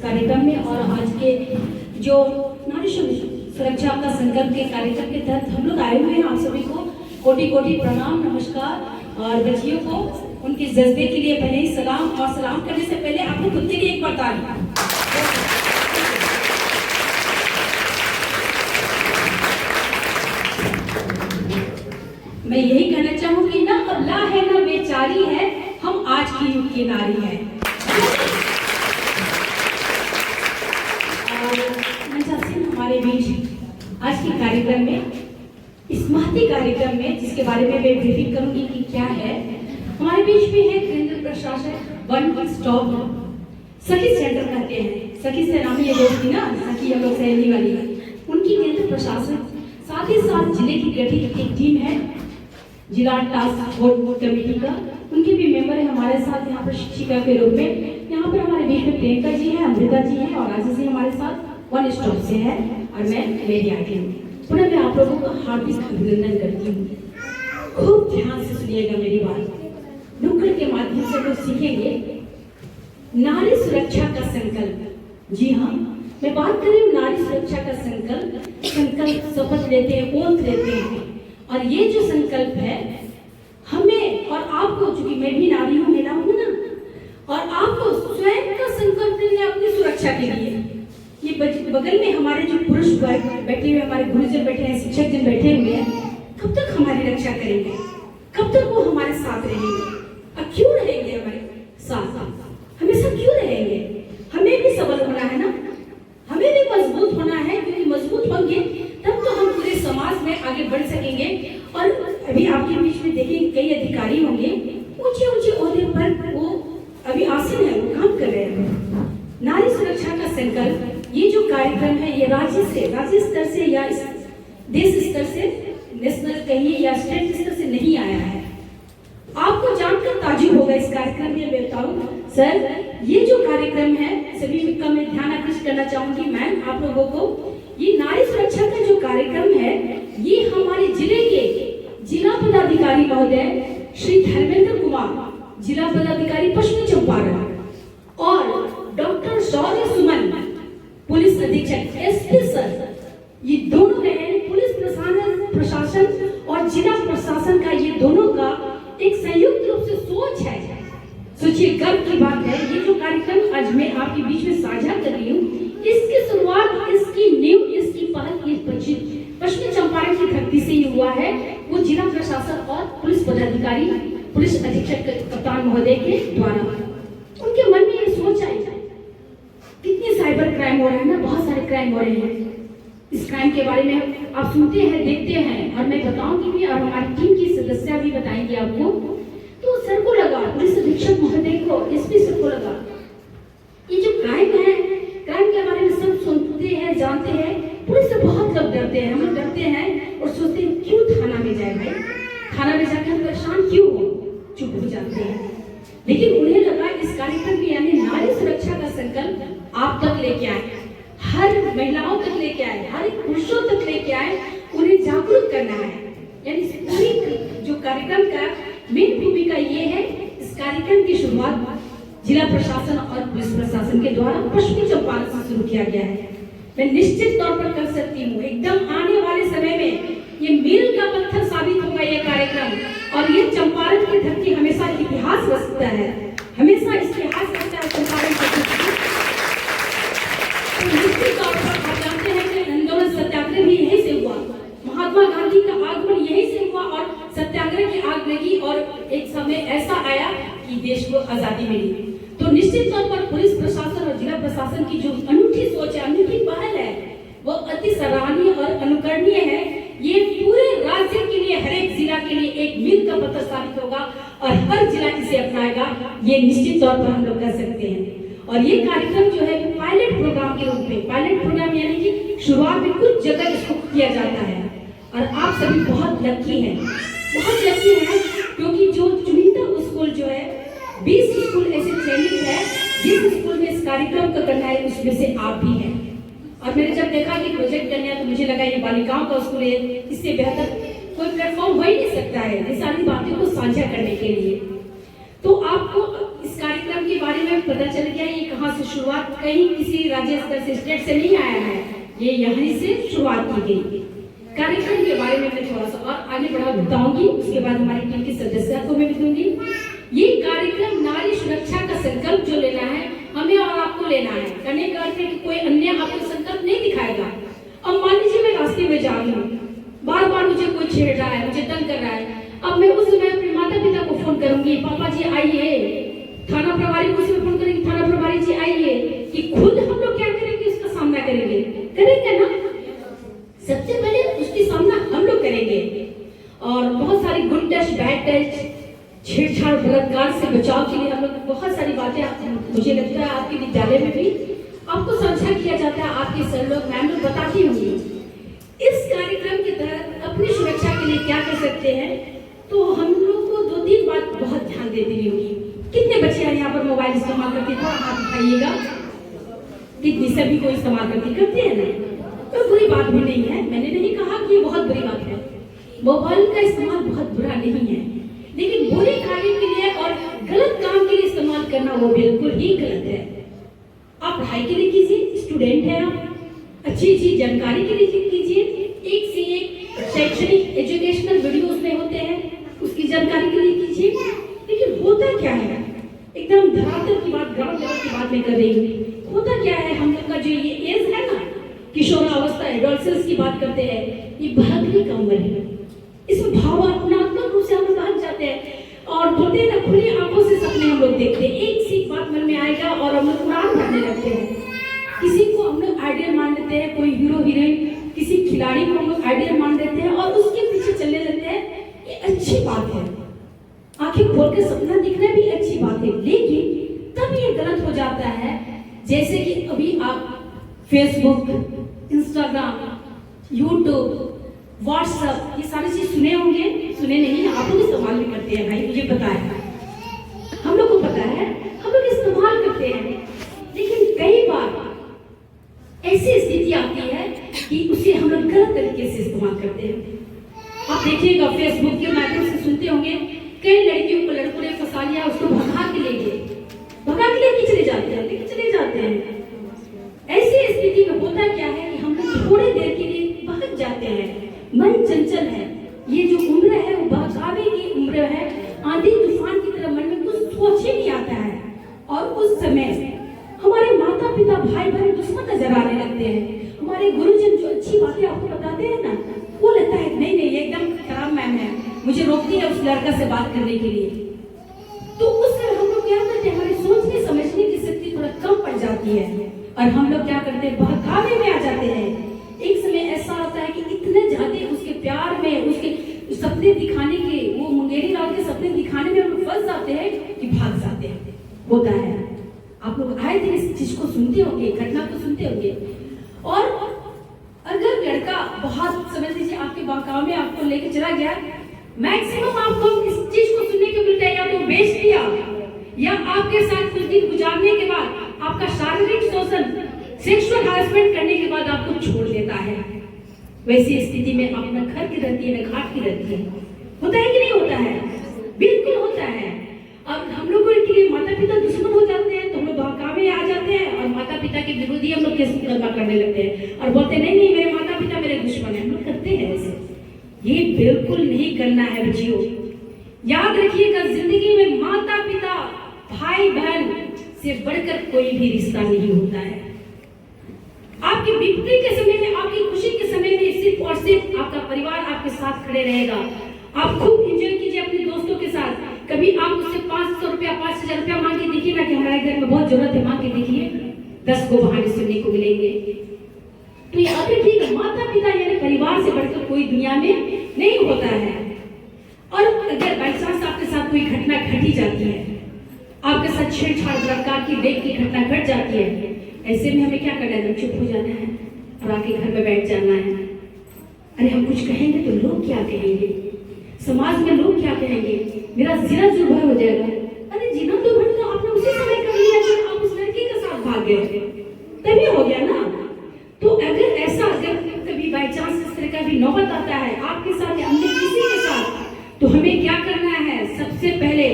कार्यक्रम में और आज के जो नारी सुरक्षा का संकल्प के कार्यक्रम के तहत हम लोग आए हुए हैं। आप सभी को कोटि कोटि प्रणाम, नमस्कार। और बच्चियों को उनके जज्बे के लिए पहले ही सलाम, और सलाम करने से पहले आपको खुद के लिए एक बार ताली। मैं यही कहना चाहूंगी, ना अल्लाह है ना बेचारी है, हम आज की युग की नारी है। हमारे बीच आज के कार्यक्रम में, इस महती कार्यक्रम में जिसके बारे में मैं ब्रीफिंग करूंगी कि क्या है, हमारे बीच में है केंद्र प्रशासन वन स्टॉप सखी सेंटर कहते हैं। सखी से नाम ये दोस्ती ना, सखी हम लोग सहेली वाली, उनकी केंद्र प्रशासन साथ ही साथ जिले की गठित एक टीम है जिला टास्क फोर्स कमेटी का, उनके भी मेंबर है हमारे साथ यहाँ पर शिक्षिका के रूप में। यहाँ पर हमारे बीच में प्रियंका जी है, अमृता जी है और राजेश जी हमारे साथ वन स्टॉप से है, और मैं लेडी आती हूँ। पुनः मैं आप लोगों का हार्दिक अभिनंदन करती हूँ। खूब ध्यान से सुनिएगा मेरी बात, नुक्कड़ के माध्यम से लोग सीखेंगे नारी सुरक्षा का संकल्प। जी हाँ, मैं बात कर रही हूँ नारी सुरक्षा का संकल्प शपथ लेते हैं, ओथ लेते हैं। और ये जो संकल्प है हमें और आपको, चूंकि मैं भी नारी हूँ, महिला हूँ ना, और आपको स्वयं का संकल्प लेना अपनी सुरक्षा के लिए। ये बगल में हमारे जो पुरुष बैठे हुए, हमारे गुरुजन बैठे हैं, शिक्षक जन बैठे हुए हैं, कब तक हमारी रक्षा करेंगे? कब तक वो हमारे साथ रहेंगे? और क्यों रहेंगे हमारे साथ? हमेशा क्यों रहेंगे? हमें भी सबल होना है ना, हमें भी मजबूत होना है, क्योंकि मजबूत होंगे तब तो हम पूरे समाज में आगे बढ़ सकेंगे। और अभी आपके बीच में देखेंगे कई अधिकारी होंगे, ऊंचे ऊंचे ओहदे पर वो अभी आसीन है, वो काम कर रहे हैं। नारी सुरक्षा का संकल्प ये जो कार्यक्रम है, ये राज्य स्तर से या देश स्तर से, नेशनल कहिए या स्टेट स्तर से नहीं आया है। आपको जानकर ताजुब होगा इस कार्यक्रम में। मैं बताऊं सर, ये जो कार्यक्रम है, सभी का मैं ध्यान आकर्षित करना चाहूंगी मैम आप लोगों को। ये नारी सुरक्षा का जो कार्यक्रम है, ये हमारे जिले के जिला पदाधिकारी महोदय श्री धर्मेंद्र कुमार, जिला पदाधिकारी पश्चिमी चंपारण, और डॉक्टर शौर्य सुमन, पुलिस अधीक्षक एसपी सर, ये दोनों हैं। पुलिस प्रशासन और जिला प्रशासन का ये दोनों का एक संयुक्त रूप से सोच है। सोचिए, गर्व की बात है। ये जो कार्यक्रम आज मैं आपके बीच में साझा कर रही हूँ, इसकी शुरुआत, इसकी नींव, इसकी पहल ये पश्चिमी चंपारण की धरती से ही हुआ है। वो जिला प्रशासन और पुलिस पदाधिकारी, पुलिस अधीक्षक कप्तान महोदय के द्वारा उनके मन में ये सोच आई। कितने साइबर क्राइम हो रहे हैं ना, बहुत सारे क्राइम हो रहे हैं। इस क्राइम के बारे में आप सुनते हैं, देखते हैं, और मैं बताऊंगी भी, और हमारी टीम की सदस्य भी बताएंगे आपको। तो सर को लगा, पुलिस अधीक्षक महोदय को, एसपी सर को लगा, ये जो क्राइम है, क्राइम के बारे में सब सुनते हैं, जानते हैं, पुलिस से बहुत लोग डरते हैं। हम लोग डरते हैं और सोचते हैं क्यों थाना में जाए भाई, थाना में जाकर हम परेशान क्यों हो, चुप हो जाते हैं। लेकिन उन्हें लगा इस कार्यक्रम में, यानी नारी सुरक्षा का संकल्प आप तक लेके आए, हर महिलाओं तक लेके आए, हर एक पुरुषों तक लेके आए, उन्हें जागरूक करना है। यानी पूरी जो कार्यक्रम का मेन भूमिका ये है। इस कार्यक्रम की शुरुआत जिला प्रशासन और पुलिस प्रशासन के द्वारा पश्चिमी चंपारण से शुरू किया गया है। मैं निश्चित तौर पर कर सकती हूँ, एकदम आने वाले समय में ये मील का पत्थर साबित होगा ये कार्यक्रम, और ये चंपारण की धरती हमेशा इतिहास रचता है, हमेशा इतिहास रचता है चंपारण की धरती। तो निश्चित तौर पर आप जानते हैं कि आंदोलन सत्याग्रह भी यहीं से हुआ, महात्मा गांधी का आगमन यहीं से हुआ, और सत्याग्रह की आग लगी, और एक समय ऐसा आया कि देश को आजादी मिली। तो निश्चित तौर पर पुलिस प्रशासन और जिला प्रशासन की जो अनूठी सोच है, अनूठी पहल है, वो अति सराहनीय और अनुकरणीय है। ये पूरे राज्य के लिए, हर एक जिला के लिए एक मील का पत्थर साबित होगा, और हर जिला इसे अपनाएगा, ये निश्चित तौर पर हम लोग कर सकते हैं। और ये कार्यक्रम जो है पायलट प्रोग्राम के रूप में, पायलट प्रोग्राम यानी कि शुरुआत में कुछ जगह इसको किया जाता है, और आप सभी बहुत लकी हैं, बहुत लकी हैं, क्योंकि जो चुनिंदा स्कूल जो है, 20 स्कूल ऐसे चयनित है जिस स्कूल में इस कार्यक्रम को करना है, उसमें से आप भी हैं। और मैंने जब देखा कि प्रोजेक्ट करना है, तो मुझे लगा ये बालिकाओं का स्कूल है, इससे बेहतर कोई प्लेटफॉर्म हो ही नहीं सकता है ये सारी बातों को साझा करने के लिए। तो आपको इस कार्यक्रम के बारे बारे में पता चल गया ये कहाँ से शुरुआत, कहीं किसी राज्य स्तर से, स्टेट से नहीं आया है, ये यहीं से शुरुआत की गई। कार्यक्रम के बारे में मैं थोड़ा सा और आगे बढ़ा बताऊंगी, उसके बाद हमारी टीम की सदस्यता को मैं भी दूंगी। ये कार्यक्रम नारी सुरक्षा का संकल्प जो लेना है हमें और आपको लेना है। करने का अर्थ है कि कोई अन्य आपको संकल्प नहीं दिखाएगा। अब मान लीजिए मैं रास्ते में जा रही हूँ, बार बार मुझे कोई छेड़ रहा है, मुझे तंग कर रहा है, अब मैं उस समय अपने माता पिता को फोन करूंगी, पापा जी आइए, थाना प्रभारी को फोन करेंगे, थाना प्रभारी जी आइए, कि खुद हम लोग क्या करेंगे, उसका सामना करेंगे ना। सबसे पहले उसकी सामना हम लोग करेंगे। और बहुत सारी गुड टच, बैड टच, छेड़छाड़, बलात्कार से बचाव के लिए हम लोग बहुत सारी बातें, मुझे लगता है आपके विद्यालय में भी आपको समझा किया जाता है, आपके सर लोग, मैम लोग बताती होंगी। इस कार्यक्रम के तहत अपनी सुरक्षा के लिए क्या कर सकते हैं, तो हम लोग को 2-3 बात बहुत ध्यान देती होगी। कितने बच्चे यहाँ पर मोबाइल इस्तेमाल करते थे, आप उठाइएगा, कितनी सभी को इस्तेमाल करते हैं ना, तो बुरी बात भी नहीं है, मैंने नहीं कहा कि ये बहुत बुरी बात है। मोबाइल का इस्तेमाल बहुत बुरा नहीं है, लेकिन बुरे कार्य के लिए और गलत काम के लिए इस्तेमाल करना वो बिल्कुल ही गलत है। आप पढ़ाई के लिए कीजिए, स्टूडेंट है आप, अच्छी जानकारी के लिए कीजिए, एक से एक शैक्षणिक एजुकेशनल वीडियो उसमें होते हैं, उसकी जानकारी के लिए कीजिए। लेकिन होता क्या है, एकदम धरातल की बात, ग्राउंड लेवल की बात मैं कर रही हूँ, होता क्या है, हम लोग का जो ये एज है ना, किशोरावस्था, एडोलसेंस की बात करते हैं, ये भागने का उम्र है। इसमें भावनात्मक रूप से हम लोग भाग जाते हैं और बोलते हैं ना, खुली आंखों से सपने हम लोग देखते हैं, एक सी बात मन में आएगा और हम लोग उड़ान भरने लगते हैं। किसी को हम लोग आइडियल मान लेते हैं, कोई हीरो हीरोइन, किसी खिलाड़ी को हम लोग आइडियल मान लेते हैं और उसके पीछे चलने लगते हैं। ये अच्छी बात है, आंखें खोल के सपना दिखना भी अच्छी बात है, लेकिन तब ये गलत हो जाता है जैसे कि अभी आप फेसबुक, इंस्टाग्राम, यूट्यूब, व्हाट्सएप, ये सारी चीज सुने होंगे, सुने नहीं, आप लोग इस्तेमाल भी करते हैं भाई, मुझे पता है, हम लोग को पता है, हम लोग इस्तेमाल करते हैं। लेकिन कई बार ऐसी स्थिति आती है कि उसे हम लोग गलत तरीके से इस्तेमाल करते हैं। आप देखिएगा फेसबुक के माध्यम से सुनते होंगे, कई लड़कियों को लड़कों ने फंसा लिया, उसको भगा के लेके चले जाते हैं। ऐसी स्थिति में होता क्या है कि हम लोग थोड़ी देर के लिए भाग जाते हैं, मन चंचल है, ये जो उम्र है वो बहकावे की उम्र है, आंधी तूफान की तरह मन में कुछ सोच ही नहीं आता है। और उस समय हमारे माता पिता, भाई बहन, दुश्मन नजर आने लगते हैं। हमारे गुरुजन जो अच्छी बातें आपको बताते हैं ना, वो लगता है नहीं ये एकदम खराब मैम है, मुझे रोकती है उस लड़का से बात करने के लिए। तो उस समय हम लोग क्या करते हैं, हमारी सोचने समझने की शक्ति थोड़ा कम पड़ जाती है और हम लोग क्या करते हैं, बहकावे में आ जाते हैं। एक समय ऐसा आता है कि इतने ज्यादा उसके प्यार में, उसके सपने दिखाने के, वो मुंगेरी लाल के सपने दिखाने में हम लोग फंस जाते हैं कि भाग जाते हैं। होता है, आप लोग आए दिन इस चीज को सुनते होंगे, घटना को सुनते होंगे। और अगर लड़का बहुत, समझ लीजिए आपके बहकावे में आपको लेके चला गया, मैक्सिमम आपको इस चीज को सुनने को मिलता है, या तो बेच दिया, या आपके साथ कुछ दिन गुजारने के बाद आपका शारीरिक शोषण, सेक्सुअल हैरेसमेंट करने के बाद आपको छोड़ देता है। वैसी स्थिति में आप न घर की रहती है न घाट की रहती है। होता है कि नहीं होता है? बिल्कुल होता है। अब हम लोगों के लिए माता पिता दुश्मन हो जाते हैं तो हम लोग बहकावे आ जाते हैं और माता पिता के विरोधी हम लोग केस मुकदमा करने लगते हैं और बोलते हैं नहीं मेरे माता पिता मेरे दुश्मन है। हम लोग करते हैं ऐसे। ये बिल्कुल नहीं करना है बच्चियों। याद रखिएगा, जिंदगी में माता पिता, भाई बहन से बढ़कर कोई भी रिश्ता नहीं होता है। आपकी विपत्ति के समय में, आपकी खुशी के समय में सिर्फ और सिर्फ आपका परिवार आपके साथ खड़े रहेगा। आप खूब एंजॉय कीजिए अपने दोस्तों के साथ। कभी आप उससे 500 रुपया 5000 रुपया मांग के देखिए ना कि हमारे घर में बहुत जरूरत है, मांग के देखिए, 10 को बहाने सुनने को मिलेंगे। तो याद रखिएगा, माता पिता यानी परिवार से बढ़कर कोई दुनिया में नहीं होता है। और अगर बाई चांस आपके साथ कोई घटना घटी जाती है, आपके साथ छेड़छाड़ बलात्कार की रेप की घटना घट जाती है, ऐसे में हमें क्या करना है? चुप हो जाना है और आके घर में बैठ जाना है। अरे हम कुछ कहेंगे तो लोग क्या कहेंगे, समाज में लोग क्या कहेंगे, मेरा जीना दुर्भर हो जाएगा। अरे जीना दुर्भर तो आपने उसी समय कर लिया जब आप उस लड़की के साथ भाग गए, तभी हो गया ना। तो अगर ऐसा, अगर कभी बाई चांस इस तरह का भी नौबत आता है आपके साथ या अन्य किसी के साथ, तो हमें क्या करना है? सबसे पहले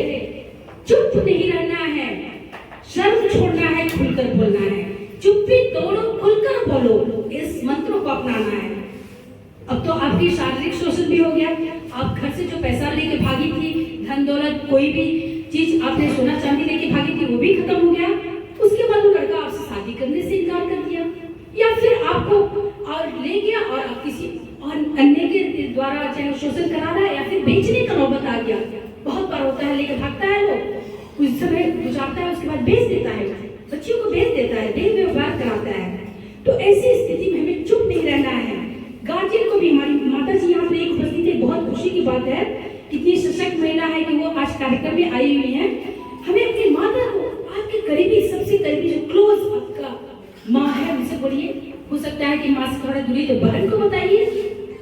चुप नहीं रहना है, शर्म छोड़ना है, खुलकर बोलना है, चुप्पी तोड़ो, खुलकर बोलो, इस मंत्र को अपनाना है। अब तो आपकी शारीरिक शोषण भी हो गया। आप घर से जो पैसा लेके भागी थी, धन दौलत कोई भी चीज आपने सोना चांदी लेके भागी थी, वो भी खत्म हो गया। उसके बाद वो लड़का आपसे शादी करने से इनकार कर दिया, या फिर आपको और ले गया और आप किसी और अन्य के द्वारा चाहे शोषण करा रहा है या फिर बेचने का नौबत आ गया। बहुत बार होता है, लेके भागता है वो, कुछ समय गुजारता है, उसके बाद बेच देता है, बच्चियों को बेच देता है, देह व्यवहार कराता है। तो ऐसी स्थिति में हमें चुप नहीं रहना है। गार्जियन को भी, हमारी माता जी यहाँ पर एक उपस्थित है, बहुत खुशी की बात है, कितनी सशक्त महिला है कि वो आज कार्यक्रम में आई हुई है। हमें अपनी माता को, आपके करीबी, सबसे करीबी जो क्लोज आपका माँ है, उनसे बोलिए। हो सकता है कि माँ से थोड़ा दूरी, तो बहन को बताइए,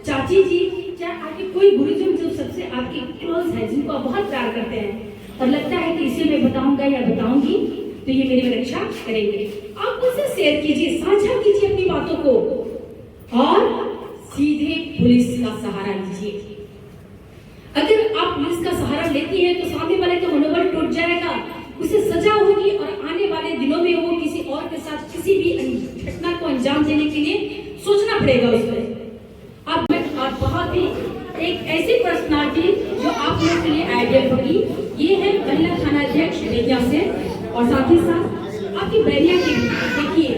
चाची जी, चाहे आपके कोई गुरुजन जो सबसे आपके क्लोज है, जिनको आप बहुत प्यार करते हैं और लगता है कि इसे मैं बताऊंगा या बताऊंगी तो ये मेरी रक्षा करेंगे। आप उनसे शेयर कीजिए, साझा कीजिए अपनी बातों को और सीधे पुलिस का सहारा लीजिए। अगर आप पुलिस का सहारा लेती हैं तो सामने वाले का मनोबल टूट जाएगा, उसे सजा होगी और आने वाले दिनों में वो किसी और के साथ किसी भी घटना को अंजाम देने के लिए सोचना पड़ेगा उसको। अब बहुत ही एक ऐसी पर्सनालिटी जो आप लोगों के लिए आइडियल होगी, ये है महिला थाना अध्यक्ष बेतिया से। और साथ ही साथ आपकी बैरिया की, देखिए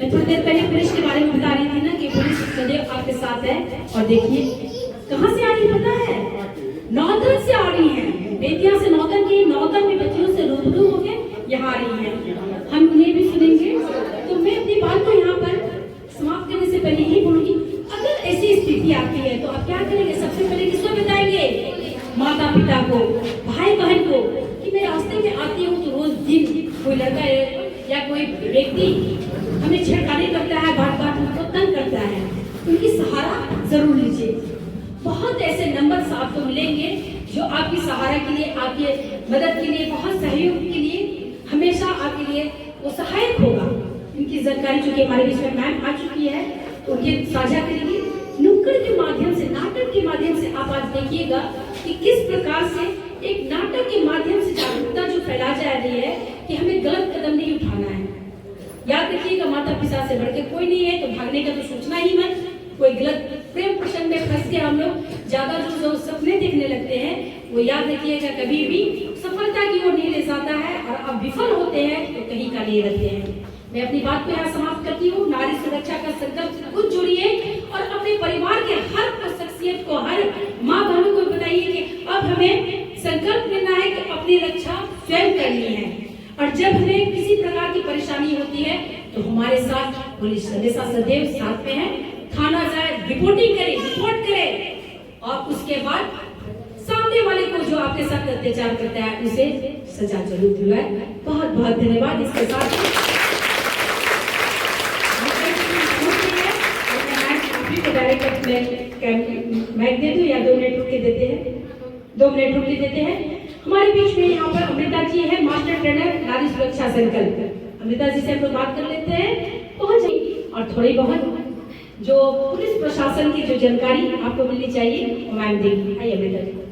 मैं थोड़ी देर पहले पुलिस के बारे में बता रही थी ना कि पुलिस सदैव आपके साथ है। और देखिए कहाँ से आ रही पता है, नौतन से आ रही है, बेतिया से नौतन की, नौतन में बच्चियों से रूबरू होकर यहाँ आ रही है। हम उन्हें भी सुनेंगे। तो मैं अपनी बात को यहाँ पर समाप्त करने से पहले यही बोलूंगी, अगर ऐसी स्थिति आती है तो आप क्या करेंगे? सबसे पहले किसको बताएंगे? माता पिता को, भाई बहन को, कि मैं रास्ते में आती हूँ तो रोज दिन कोई लड़का या कोई व्यक्ति हमें छेड़खानी करता है, बार बार हमको तंग करता है, उनकी सहारा जरूर लीजिए। बहुत ऐसे नंबर आपको मिलेंगे जो आपकी सहारा के लिए, आपके मदद के लिए, बहुत सहयोग के लिए हमेशा आपके लिए वो सहायक होगा। इनकी जानकारी चूंकि हमारे बीच में मैम आ चुकी है, उनके साझा करेंगे। नुक्कड़ के माध्यम से, नाटक के माध्यम से आप आज देखिएगा कि किस प्रकार से एक नाटक के माध्यम से जागरूकता जो फैला जा रही है कि हमें गलत कदम नहीं उठाना है। याद रखिएगा, माता पिता से बढ़कर कोई नहीं है, तो भागने का तो सोचना ही मत। कोई गलत प्रेम प्रसंग में फंस के हम लोग ज्यादा जो सपने देखने लगते हैं, वो याद रखिएगा कभी भी सफलता की ओर नहीं ले जाता है, और अब विफल होते हैं तो कहीं का नहीं रहते हैं। मैं अपनी बात को यहाँ समाप्त करती हूँ। नारी सुरक्षा का संकल्प से खुद जुड़िए और अपने परिवार के हर शख्सियत को, हर माँ बहनों को बताइए कि अब हमें संकल्प लेना है कि अपनी रक्षा स्वयं करनी है। और जब हमें किसी प्रकार की परेशानी होती है तो हमारे साथ पुलिस हमेशा सदैव साथ में है। थाना जाए, रिपोर्टिंग करे, रिपोर्ट करे, और उसके बाद सामने वाले को जो आपके साथ अत्याचार करता है उसे सजा जरूर दिलवाए। बहुत बहुत धन्यवाद। इसके साथ मैच दे दो या 2 मिनट रुक के देते हैं, 2 मिनट रुक के देते हैं। हमारे बीच में यहाँ पर अमृता जी है, मास्टर ट्रेनर नारी सुरक्षा संकल्प। अमृता जी से हम लोग बात कर लेते हैं, पहुंच जाइए। और थोड़ी बहुत जो पुलिस प्रशासन की जो जानकारी आपको मिलनी चाहिए मैम देंगी। आइए अमृता जी।